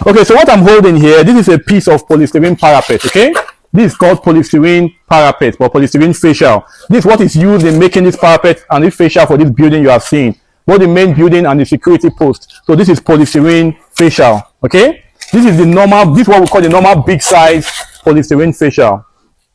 Okay, so what I'm holding here, this is a piece of polystyrene parapet, okay? This is called polystyrene parapet or polystyrene facial. This is what is used in making this parapet and this facial for this building you have seen. Both the main building and the security post. So this is polystyrene facial, okay? This is the normal, this is what we call the normal big size polystyrene facial.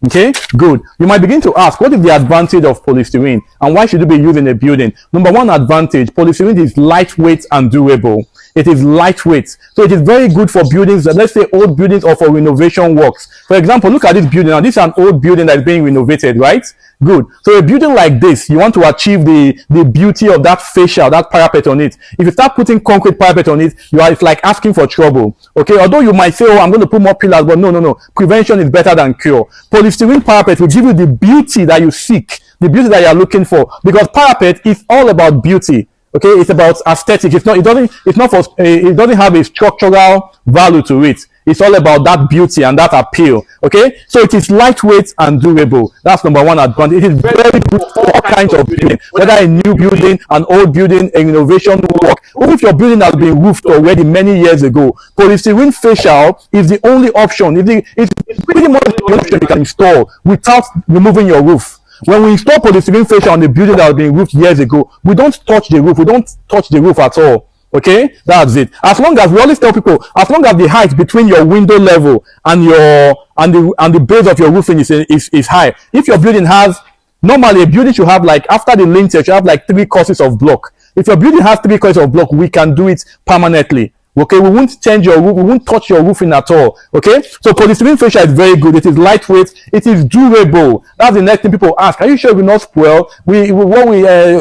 Okay, good. You might begin to ask, what is the advantage of polystyrene and why should it be used in a building? Number one advantage, polystyrene is lightweight and durable. It is lightweight, so it is very good for buildings, let's say old buildings or for renovation works. For example, look at this building. Now, this is an old building that is being renovated, right? Good. So a building like this, you want to achieve the beauty of that facial, that parapet on it. If you start putting concrete parapet on it, it's like asking for trouble. Okay, although you might say, oh, I'm going to put more pillars, but no. Prevention is better than cure. Polystyrene parapet will give you the beauty that you seek, the beauty that you are looking for, because parapet is all about beauty. Okay, it's about aesthetic. It doesn't have a structural value to it. It's all about that beauty and that appeal. Okay, so it is lightweight and durable. That's number one advantage. It is very good for all kinds of building, whether a new building, an old building, a renovation work, or if your building has been roofed already many years ago. Polystyrene facial is the only option. It's pretty much the only option you can install without removing your roof. When we install polystyrene fascia on the building that has been roofed years ago, we don't touch the roof. We don't touch the roof at all. Okay, that's it. As long as we always tell people, as long as the height between your window level and the base of your roofing is high. If your building has, normally a building should have, like, after the lintel, should have like 3 courses of block. If your building has 3 courses of block, we can do it permanently. Okay, we won't change your roof, we won't touch your roofing at all. Okay, so polystyrene fascia is very good. It is lightweight, it is durable. That's the next thing people ask. Are you sure it will not spoil?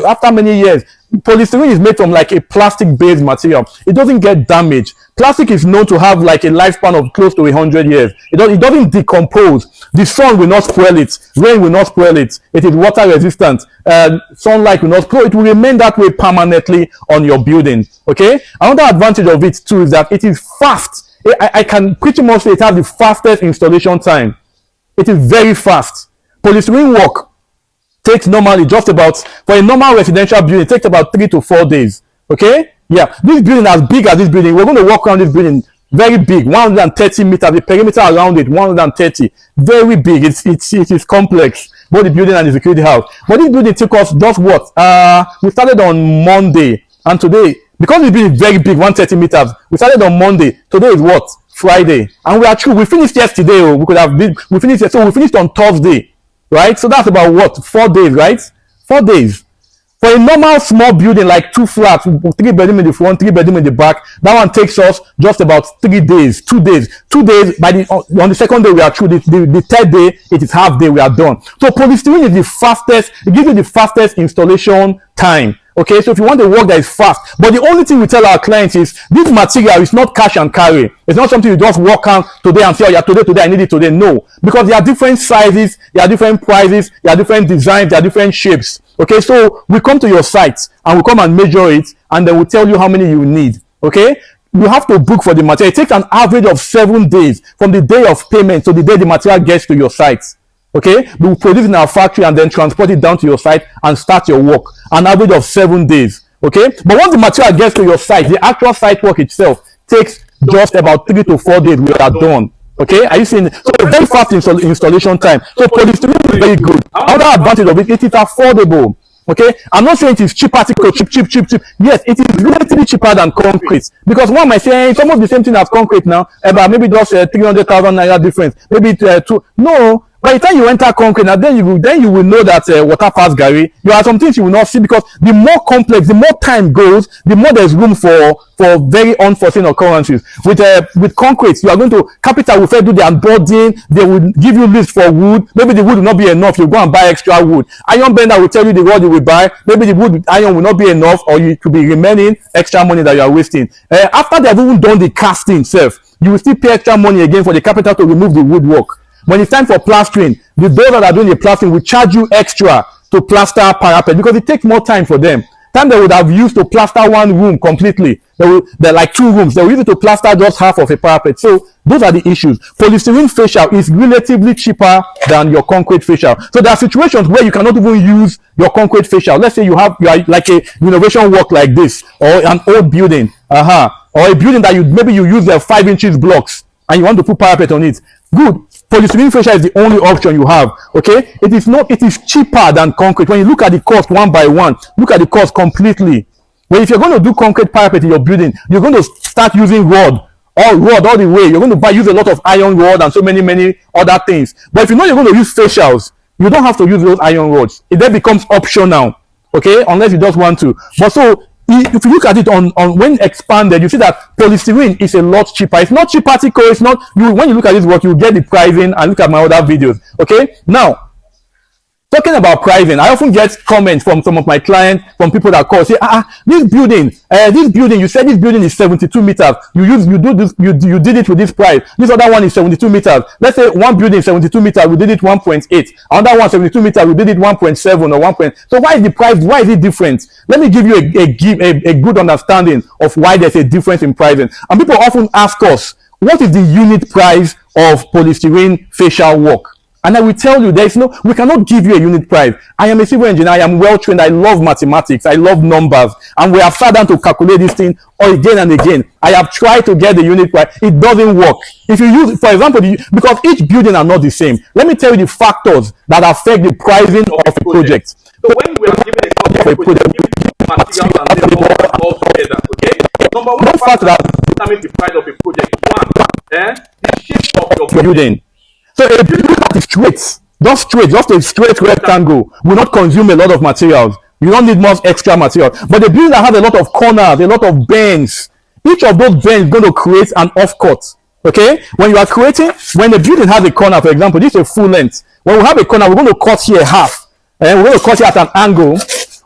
After many years, polystyrene is made from like a plastic-based material. It doesn't get damaged. Plastic is known to have like a lifespan of close to 100 years. It doesn't decompose. The sun will not spoil it. Rain will not spoil it. It is water resistant. Sunlight will not spoil it. Will remain that way permanently on your building. Okay. Another advantage of it too is that it is fast. I can pretty much say it has the fastest installation time. It is very fast. Polystyrene work takes normally just about, for a normal residential building, it takes about 3 to 4 days. Okay. Yeah, this building, as big as this building, we're going to walk around this building, very big, 130 meters, the perimeter around it, 130, very big. It is complex, both the building and the security house. But this building took us just what? We started on Monday, and today, because the building is very big, 130 meters, we started on Monday. Today is what? Friday, and we are true. We finished yesterday. We finished. So we finished on Thursday, right? So that's about what? 4 days, right? 4 days. For a normal small building like 2 flats, 3 bedroom in the front, 3 bedroom in the back, that one takes us just about 3 days, 2 days. 2 days, on the second day we are through. The third day, it is half day, we are done. So polystyrene is the fastest, it gives you the fastest installation time. Okay, so if you want a work that is fast, but the only thing we tell our clients is this material is not cash and carry. It's not something you just walk on today and say, oh yeah, today I need it today. No, because there are different sizes, there are different prices, there are different designs, there are different shapes. Okay, so we come to your site and we come and measure it, and then we tell you how many you need. Okay, you have to book for the material. It takes an average of 7 days from the day of payment to the day the material gets to your site. Okay, we will produce in our factory and then transport it down to your site and start your work. An average of 7 days. Okay, but once the material gets to your site, the actual site work itself takes just about 3 to 4 days. We are done. Okay, are you seeing? So very fast installation time. So polystyrene is very good. Another advantage of it is affordable. Okay, I'm not saying it is cheap. Yes, it is relatively cheaper than concrete, because one might say, hey, it's almost the same thing as concrete now, but maybe just 300,000 naira difference, maybe 2. No. By the time you enter concrete, now then you will know that water pass Gary. There are some things you will not see, because the more complex, the more time goes, the more there's room for very unforeseen occurrences. With concrete, you are going to, capital will first do the unboarding. They will give you list for wood. Maybe the wood will not be enough. You go and buy extra wood. Iron bender will tell you the wood you will buy. Maybe the wood iron will not be enough, or you could be remaining extra money that you are wasting. After they have even done the casting itself, you will still pay extra money again for the capital to remove the woodwork. When it's time for plastering, the those that are doing the plastering will charge you extra to plaster parapet, because it takes more time for them. Time they would have used to plaster one room completely. They're like 2 rooms. They will use it to plaster just half of a parapet. So those are the issues. Polystyrene facial is relatively cheaper than your concrete facial. So there are situations where you cannot even use your concrete facial. Let's say you are like a renovation work like this, or an old building. or a building that maybe you use their 5 inches blocks and you want to put parapet on it. Good. Polystyrene fascia is the only option you have. Okay, it is cheaper than concrete. When you look at the cost one by one, look at the cost completely. Well, if you're going to do concrete parapet in your building, you're going to start using rod all the way. You're going to use a lot of iron rod and so many other things. But if you know you're going to use fascials, you don't have to use those iron rods. It then becomes optional. Okay, unless you just want to. But so if you look at it on when expanded, you see that polystyrene is a lot cheaper. It's not cheaper, it's not when you look at this work, you get the pricing and look at my other videos. Okay, now talking about pricing, I often get comments from some of my clients, from people that call, say, this building, you said this building is 72 meters. You did it with this price. This other one is 72 meters. Let's say one building is 72 meters, we did it 1.8. Another one 72 meters, we did it 1.7 or 1. So why is the price? Why is it different? Let me give you a good understanding of why there's a difference in pricing. And people often ask us, what is the unit price of polystyrene facial work? And I will tell you, we cannot give you a unit price. I am a civil engineer. I am well trained. I love mathematics. I love numbers. And we have sat down to calculate this thing again and again. I have tried to get the unit price. It doesn't work. If you use, for example, because each building are not the same. Let me tell you the factors that affect the pricing of a project. So when we are given a project, we give materials and labor all together. Okay. Number one factor that determines the price of a project. One, the shape of your building. So a building that is just a straight rectangle will not consume a lot of materials. You don't need much extra material. But a building that has a lot of corners, a lot of bends, each of those bends is going to create an offcut. Okay? When you are creating, when the building has a corner, for example, this is a full length. When we have a corner, we're going to cut here half. And we're going to cut it at an angle.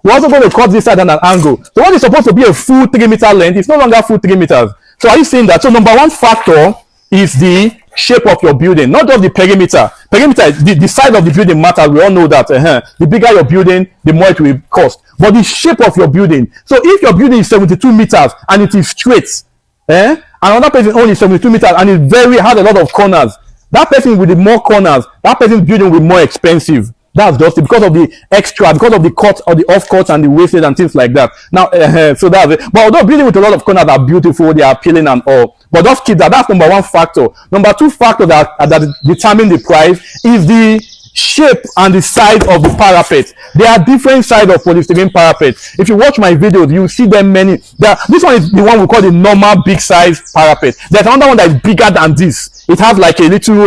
We're also going to cut this side at an angle. So what is supposed to be a full 3 meter length, it's no longer full 3 meters. So are you seeing that? So number one factor is the shape of your building, not just the perimeter. The size of the building matters. We all know that. The bigger your building, the more it will cost. But the shape of your building. So if your building is 72 meters and it is straight, another person only 72 meters and it has a lot of corners, that person with the more corners, that person's building will be more expensive. That's just it, because of the extra, because of the cut or the off cuts and the wastage and things like that. Now, so that's it. But although building with a lot of corners are beautiful, they are appealing and all. But just keep that. That's number one factor. Number two factor that determine the price is the shape and the size of the parapet. There are different sides of polystyrene parapet. If you watch my videos, you see them many. This one is the one we call the normal big size parapet. There's another one that is bigger than this. It has like a little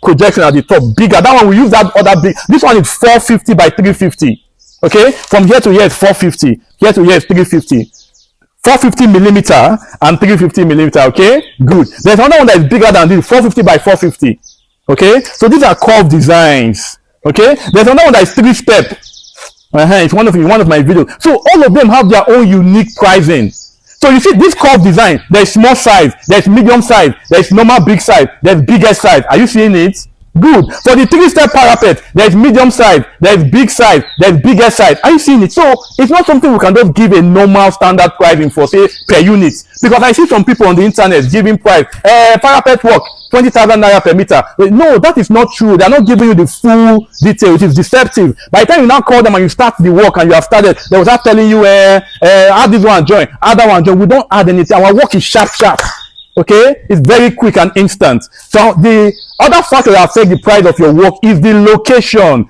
projection at the top, bigger. That one we use that other big. This one is 450 by 350. Okay, from here to here is 450. Here to here is 350. 450 millimeter and 350 millimeter. Okay, good. There's another one that is bigger than this, 450 by 450. Okay, so these are curved designs. Okay, there's another one that is 3-step. It's one of my videos. So all of them have their own unique pricing. So you see this curved design, there's small size, there's medium size, there's normal big size, there's bigger size. Are you seeing it? Good. For the 3-step parapet, there's medium size, there's big size, there's bigger size. Are you seeing it? So it's not something we can just give a normal standard pricing for, say, per unit. Because I see some people on the internet giving price, parapet work, 20,000 naira per meter. No, that is not true. They're not giving you the full detail. It is deceptive. By the time you now call them and you start the work and you have started, they will start telling you, add this one, join, add that one, join. We don't add anything. Our work is sharp. Okay, it's very quick and instant. So the other factor that affects the price of your work is the location.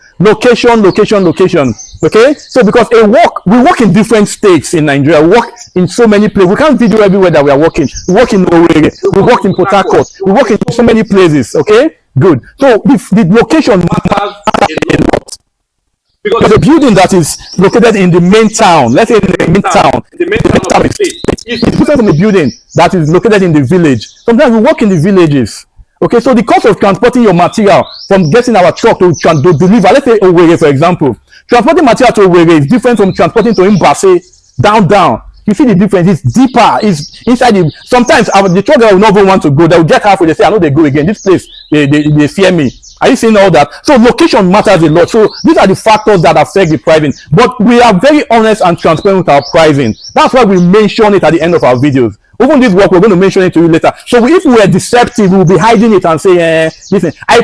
Okay, so because we work in different states in Nigeria. We work in so many places. We can't video everywhere that we are working. We work in Owerri, we work in Port Harcourt, we work in so many places. Okay, good. So the location matters a lot. Because the building that is located in the main town, let's say in the main town of the state, is different from the building that is located in the village. Sometimes we work in the villages. Okay, so the cost of transporting your material from getting our truck to deliver, let's say Owerri, for example, transporting material to Owerri is different from transporting to Mbase down. You see the difference? It's deeper. It's inside the. Sometimes the truck will not even want to go. They will get halfway. They say, "I know they go again. This place, they fear me." Are you seeing all that? So location matters a lot. So these are the factors that affect the pricing. But we are very honest and transparent with our pricing. That's why we mention it at the end of our videos. Even this work, we're going to mention it to you later. So if we were deceptive, we will be hiding it and say, listen, I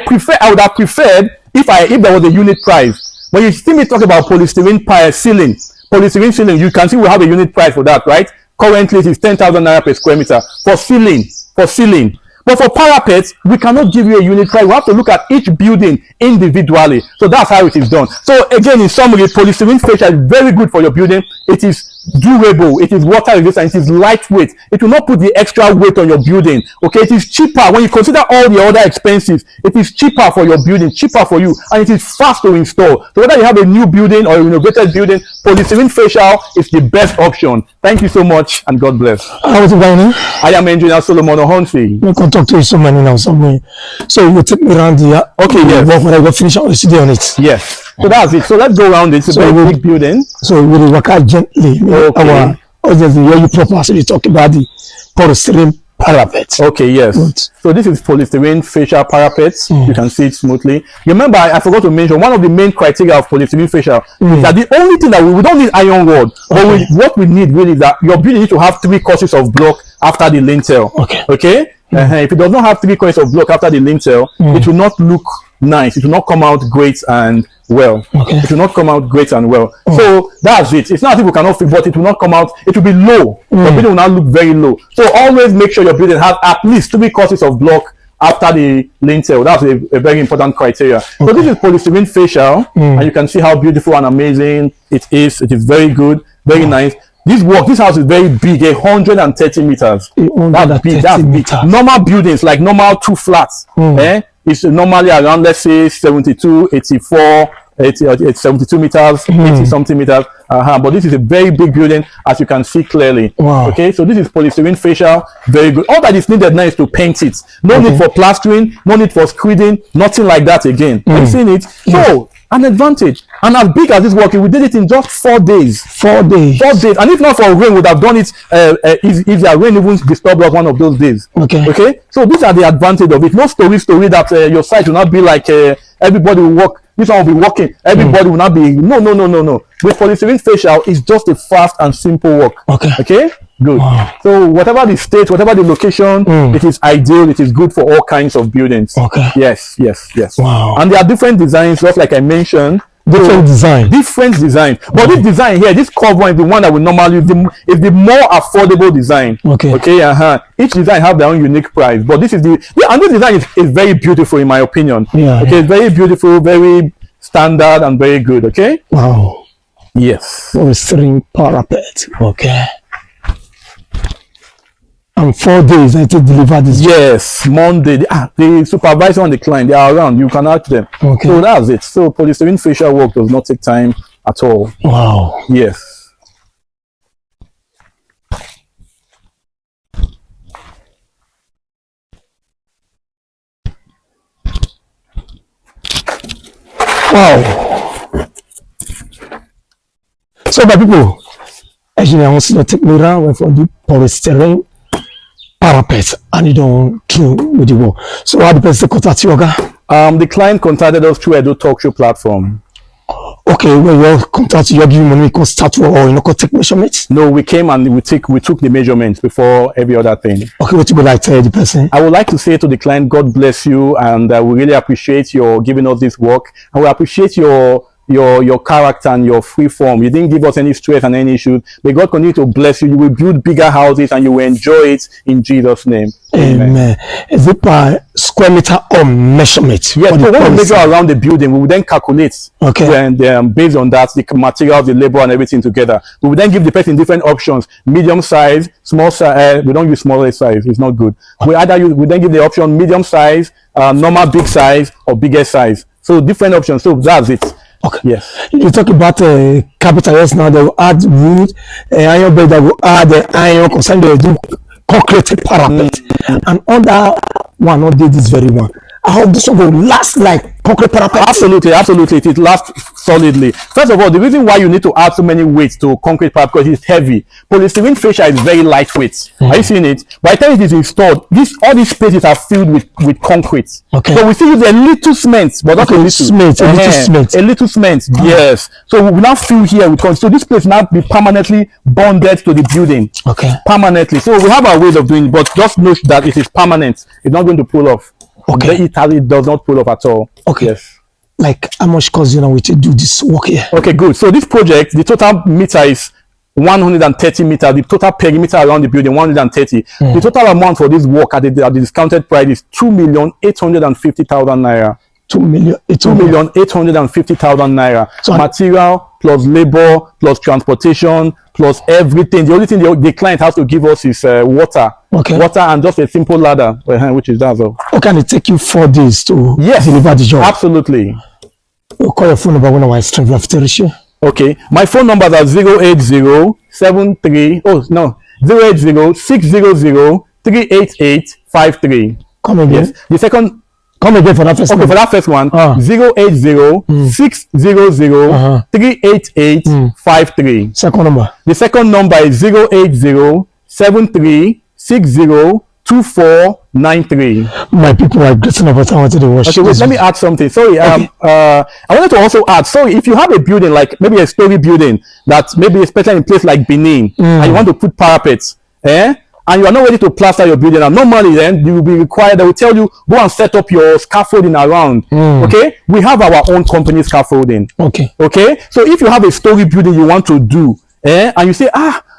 would have preferred if there was a unit price. When you see me talk about polystyrene ceiling, you can see we have a unit price for that, right? Currently, it is 10,000 naira per square meter for ceiling. But for parapets, we cannot give you a unit price. We have to look at each building individually. So that's how it is done. So again, in summary, polystyrene fascia is very good for your building. It is durable, it is water resistant, it is lightweight. It will not put the extra weight on your building. Okay, it is cheaper when you consider all the other expenses. It is cheaper for your building, cheaper for you, and it is fast to install. So whether you have a new building or a renovated building, polystyrene fascia is the best option. Thank you so much, and God bless. What's your name? I am Engineer Solomon Ohonsi. I can talk to you so many now somewhere. So you take me around here. Okay, yes. When I go finish on it. Yes. So that's it. So let's go around it. It's a very big building. So we will work out gently. Okay. Our audience will hear you properly. So you talk about the polystyrene parapet. Okay, yes. Good. So this is polystyrene fascia parapet. You can see it smoothly. Remember, I forgot to mention one of the main criteria of polystyrene fascia is that the only thing that we don't need iron rod, but what we need really is that your building needs to have 3 courses of block after the lintel. Okay. If it does not have 3 courses of block after the lintel, it will not look nice. It will not come out great and well. It will not come out great and well. So that's it. It's not that people cannot fit, but it will not come out. It will be low. Your building will not look very low. So always make sure your building has at least 3 courses of block after the lintel. That's a very important criteria. So this is polystyrene fascia, and you can see how beautiful and amazing it is. It is very good, very nice. This house is very big, 130 meters. That's big. That's big. Normal buildings, like normal 2 flats, it's normally around, let's say, 72, 84, 72 meters, 80 something meters. But this is a very big building, as you can see clearly. Okay, so this is polystyrene fascia, very good. All that is needed now is to paint it. No need for plastering, no need for screeding, nothing like that again. Have you seen it? So an advantage. And as big as this work, we did it in just 4 days. 4 days. 4 days. And if not for rain, we would have done it if the rain even disturbed us one of those days. Okay. So these are the advantage of it. No story that your site will not be like everybody will work. This one will be working. Everybody will not be. No. With polystyrene fascia, it's just a fast and simple work. Okay. Good. So whatever the state, whatever the location, it is ideal. It is good for all kinds of buildings. Yes. And there are different designs, just like I mentioned. Different design. But this design here, this cover is the one that we normally is the more affordable design. Each design have their own unique price, but this is and this design is very beautiful in my opinion. It's very beautiful, very standard, and very good. Yes. Polystyrene parapet. And 4 days I to deliver this. Yes, Monday. The supervisor and the client, they are around. You can ask them. So that's it. So polystyrene fascia work does not take time at all. Yes. So my people, actually I want to take me around for the polystyrene parapet and you don't through with the wall. So how the person contact you, the client contacted us through Edo Talk Show platform. Well, you contact you, give money, we can start or you know, take measurements. No, we came and we took the measurements before every other thing. What you would like to tell the person? I would like to say to the client, God bless you, and we really appreciate your giving us this work, and we appreciate your character and your free form. You didn't give us any stress and any issues. May God continue to bless you. You will build bigger houses and you will enjoy it in Jesus' name. Amen. Is it per square meter or measurement? Yes, so when we measure around the building, we will then calculate. And based on that, the materials, the labor, and everything together. We will then give the person different options: medium size, small size. We don't use smaller size; it's not good. We then give the option medium size, normal big size, or bigger size. So different options. So that's it. Yes. You talk about capital. Yes, now they will add wood, iron bed. They will add iron. Concern they do concrete parapet, and under one not did this very one. I hope this one will last like concrete parapet. Absolutely. It lasts solidly. First of all, the reason why you need to add so many weights to concrete parapet because it's heavy. Polystyrene fascia is very lightweight. Are you seeing it? By the time it is installed, all these spaces are filled with concrete. So we still use a little cement, but not a little cement. A little cement. Yes. So we will now fill here with concrete. So this place now be permanently bonded to the building. Permanently. So we have our ways of doing it, but just know that it is permanent. It's not going to pull off. It does not pull off at all. Yes. Like how much cost you know to do this work here? Good. So this project, the total meter is 130 meters, the total perimeter around the building 130. The total amount for this work at the discounted price is 2,850,000 naira. 2,850,000 naira. So material plus labor plus transportation plus everything. The only thing the client has to give us is water. Water and just a simple ladder, which is that. So. How can it take you 4 days to deliver the job? Absolutely. We'll call your phone number when I strength after the show. Okay, my phone numbers are 08073 080 600 38853. Come again. Yes. The second. Come again for that first one. Okay, for that first one, 080 600 38853. Second number. The second number is 080 7360 2493. My people are getting about I wanted to watch. Okay, wait, let me add something. Sorry, I wanted to also add. Sorry, if you have a building like maybe a story building that maybe especially in a place like Benin, and you want to put parapets, and you are not ready to plaster your building and no money, then you will be required. They will tell you go and set up your scaffolding around. Okay, we have our own company scaffolding. Okay, so if you have a story building you want to do, and you say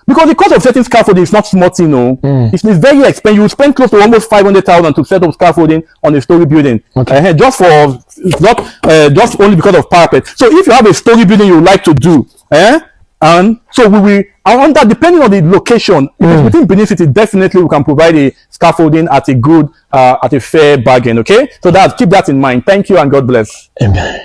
because the cost of setting scaffolding is not small, you know. It's very expensive. You spend close to almost 500,000 to set up scaffolding on a story building. Just only because of parapet. So if you have a story building you would like to do, and so we will, under depending on the location, if it's within Benin City, definitely we can provide a scaffolding at a good, at a fair bargain. Okay, so keep that in mind. Thank you and God bless. Amen.